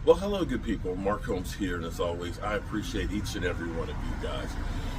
Well, hello, good people. Mark Holmes here, and as always, I appreciate each and every one of you guys.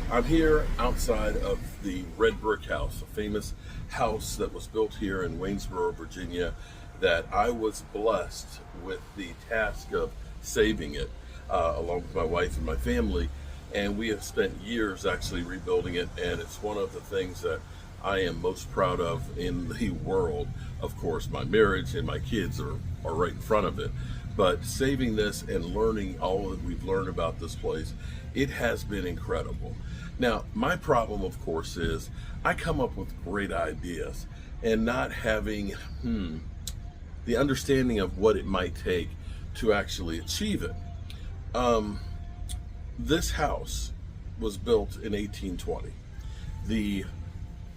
I'm here outside of the Red Brick House, a famous house that was built here in Waynesboro, Virginia, that I was blessed with the task of saving it, along with my wife and my family. And we have spent years actually rebuilding it, and it's one of the things that I am most proud of in the world. Of course, my marriage and my kids are right in front of it. But saving this and learning all that we've learned about this place, it has been incredible. Now, my problem, of course, is I come up with great ideas and not having the understanding of what it might take to actually achieve it. This house was built in 1820. The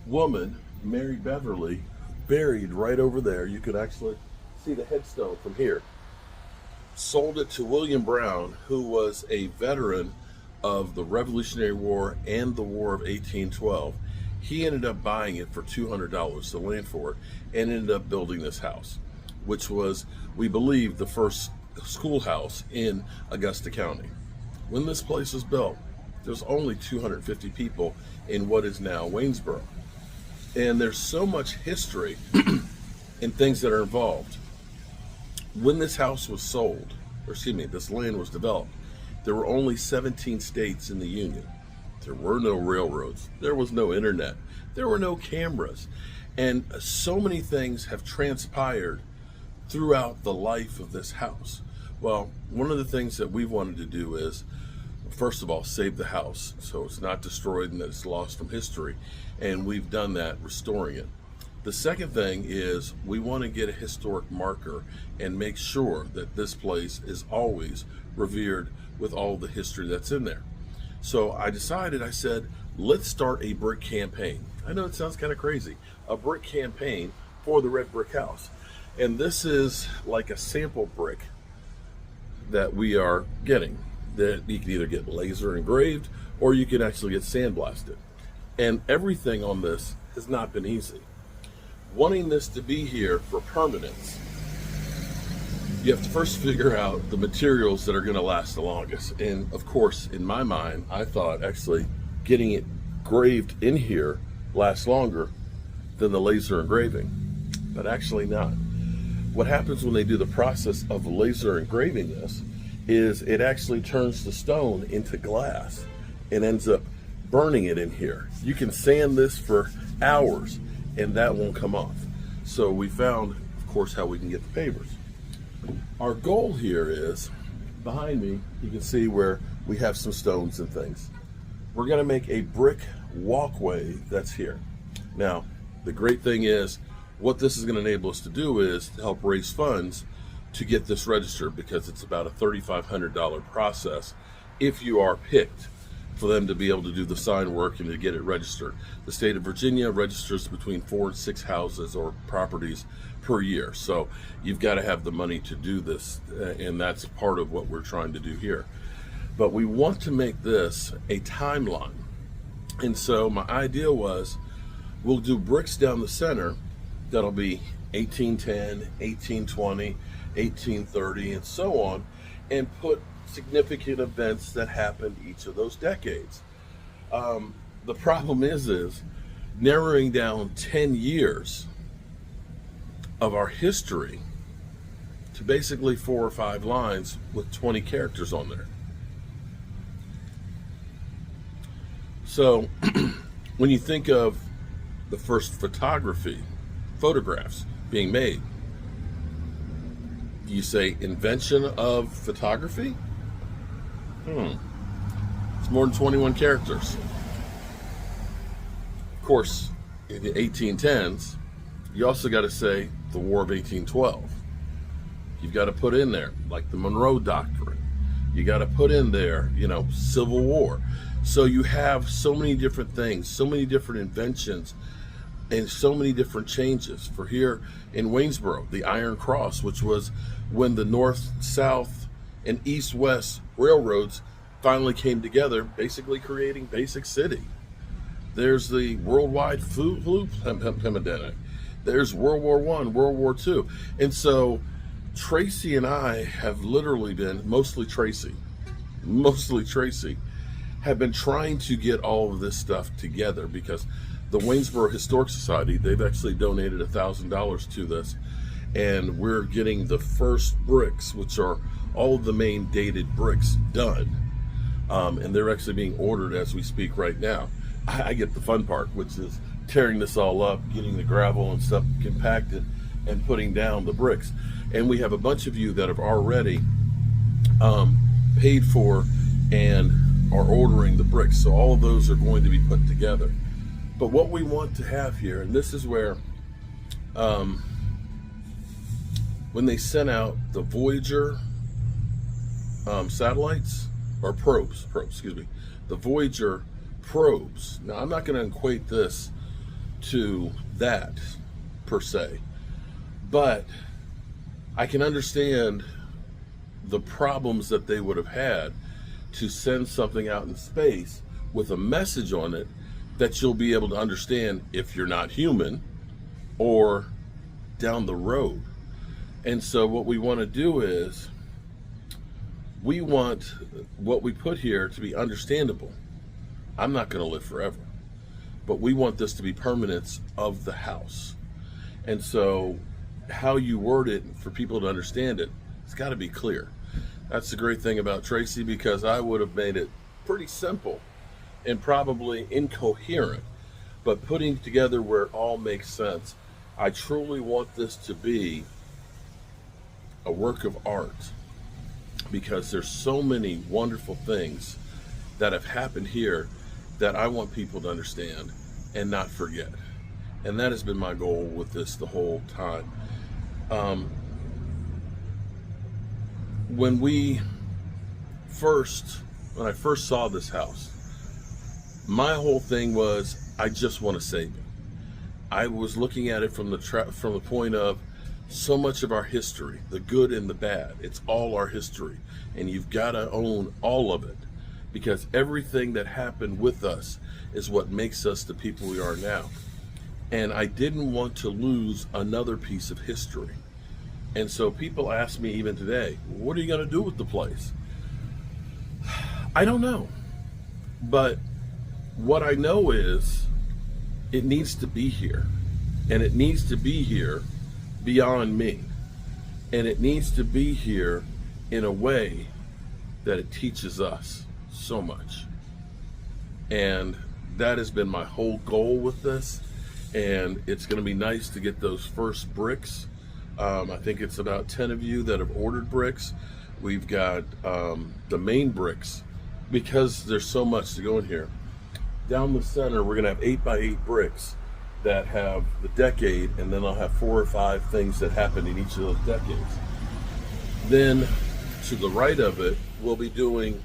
woman, Mary Beverly, buried right over there. You could actually see the headstone from here. Sold it to William Brown, who was a veteran of the Revolutionary War and the War of 1812. He ended up buying it for $200, the land for it, and ended up building this house, which was, we believe, the first schoolhouse in Augusta County. When this place was built, there's only 250 people in what is now Waynesboro. And there's so much history and things that are involved. When this house was sold, or excuse me, this land was developed, there were only 17 states in the Union. There were no railroads. There was no internet. There were no cameras. And so many things have transpired throughout the life of this house. Well, one of the things that we've wanted to do is, first of all, save the house so it's not destroyed and that it's lost from history. And we've done that, restoring it. The second thing is we want to get a historic marker and make sure that this place is always revered with all the history that's in there. So I said, let's start a brick campaign. I know it sounds kind of crazy, a brick campaign for the Red Brick House. And this is like a sample brick that we are getting, that you can either get laser engraved or you can actually get sandblasted. And everything on this has not been easy. Wanting this to be here for permanence, you have to first figure out the materials that are going to last the longest. And of course, in my mind, I thought actually getting it engraved in here lasts longer than the laser engraving, but actually not. What happens when they do the process of laser engraving this is it actually turns the stone into glass and ends up burning it in here. You can sand this for hours and that won't come off. So we found, of course, how we can get the pavers. Our goal here is, behind me, you can see where we have some stones and things. We're gonna make a brick walkway that's here. Now, the great thing is, what this is gonna enable us to do is to help raise funds to get this registered, because it's about a $3,500 process if you are picked for them to be able to do the sign work and to get it registered. The state of Virginia registers between 4 and 6 houses or properties per year. So you've got to have the money to do this, and that's part of what we're trying to do here. But we want to make this a timeline. And so my idea was, we'll do bricks down the center that'll be 1810, 1820, 1830, and so on, and put significant events that happened each of those decades. The problem is narrowing down 10 years of our history to basically 4 or 5 lines with 20 characters on there. So when you think of the first photographs being made, do you say invention of photography? It's more than 21 characters. Of course, in the 1810s, you also got to say the War of 1812. You've got to put in there, like the Monroe Doctrine. You got to put in there, Civil War. So you have so many different things, so many different inventions, and so many different changes. For here in Waynesboro, the Iron Cross, which was when the North, South, and East-West railroads finally came together, basically creating Basic City. There's the worldwide flu pandemic. There's World War I, World War II. And so Tracy and I have literally been, mostly Tracy, have been trying to get all of this stuff together because the Waynesboro Historic Society, they've actually donated $1,000 to this, and we're getting the first bricks, which are all of the main dated bricks, done. And they're actually being ordered as we speak right now. I get the fun part, which is tearing this all up, getting the gravel and stuff compacted, and putting down the bricks. And we have a bunch of you that have already paid for and are ordering the bricks. So all of those are going to be put together. But what we want to have here, and this is where when they sent out the Voyager satellites, or probes, excuse me, the Voyager probes. Now, I'm not going to equate this to that per se, but I can understand the problems that they would have had to send something out in space with a message on it that you'll be able to understand if you're not human or down the road. And so what we want to do is we want what we put here to be understandable. I'm not going to live forever, but we want this to be permanence of the house. And so how you word it for people to understand it, it's got to be clear. That's the great thing about Tracy, because I would have made it pretty simple and probably incoherent, but putting together where it all makes sense. I truly want this to be a work of art, because there's so many wonderful things that have happened here that I want people to understand and not forget. And that has been my goal with this the whole time. When I first saw this house, my whole thing was, I just want to save it. I was looking at it from the point of so much of our history, the good and the bad. It's all our history, and you've got to own all of it, because everything that happened with us is what makes us the people we are now. And I didn't want to lose another piece of history. And so people ask me even today, what are you going to do with the place? I don't know. But what I know is it needs to be here. And it needs to be here beyond me. And it needs to be here in a way that it teaches us so much. And that has been my whole goal with this. And it's going to be nice to get those first bricks. I think it's about 10 of you that have ordered bricks. We've got the main bricks, because there's so much to go in here. Down the center, we're going to have 8x8 bricks that have the decade, and then I'll have 4 or 5 things that happened in each of those decades. Then to the right of it, we'll be doing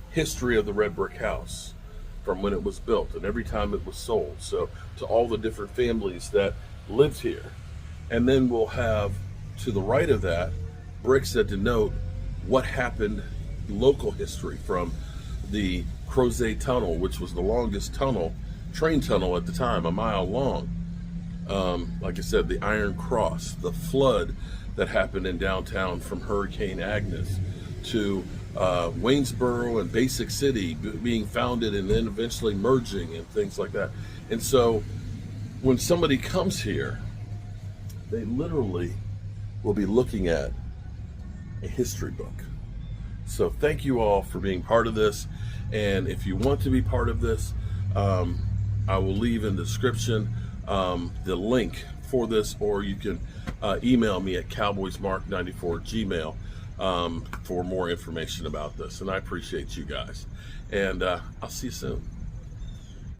history of the red brick house from when it was built and every time it was sold. So to all the different families that lived here. And then we'll have to the right of that bricks that denote what happened, local history, from the Crozet Tunnel, which was the longest tunnel, train tunnel at the time, a mile long. Like I said, the Iron Cross, the flood that happened in downtown from Hurricane Agnes, to Waynesboro and Basic City being founded and then eventually merging and things like that. And so when somebody comes here, they literally will be looking at a history book. So thank you all for being part of this. And if you want to be part of this, I will leave in the description the link for this, or you can email me at cowboysmark94@gmail.com for more information about this. And I appreciate you guys. And I'll see you soon.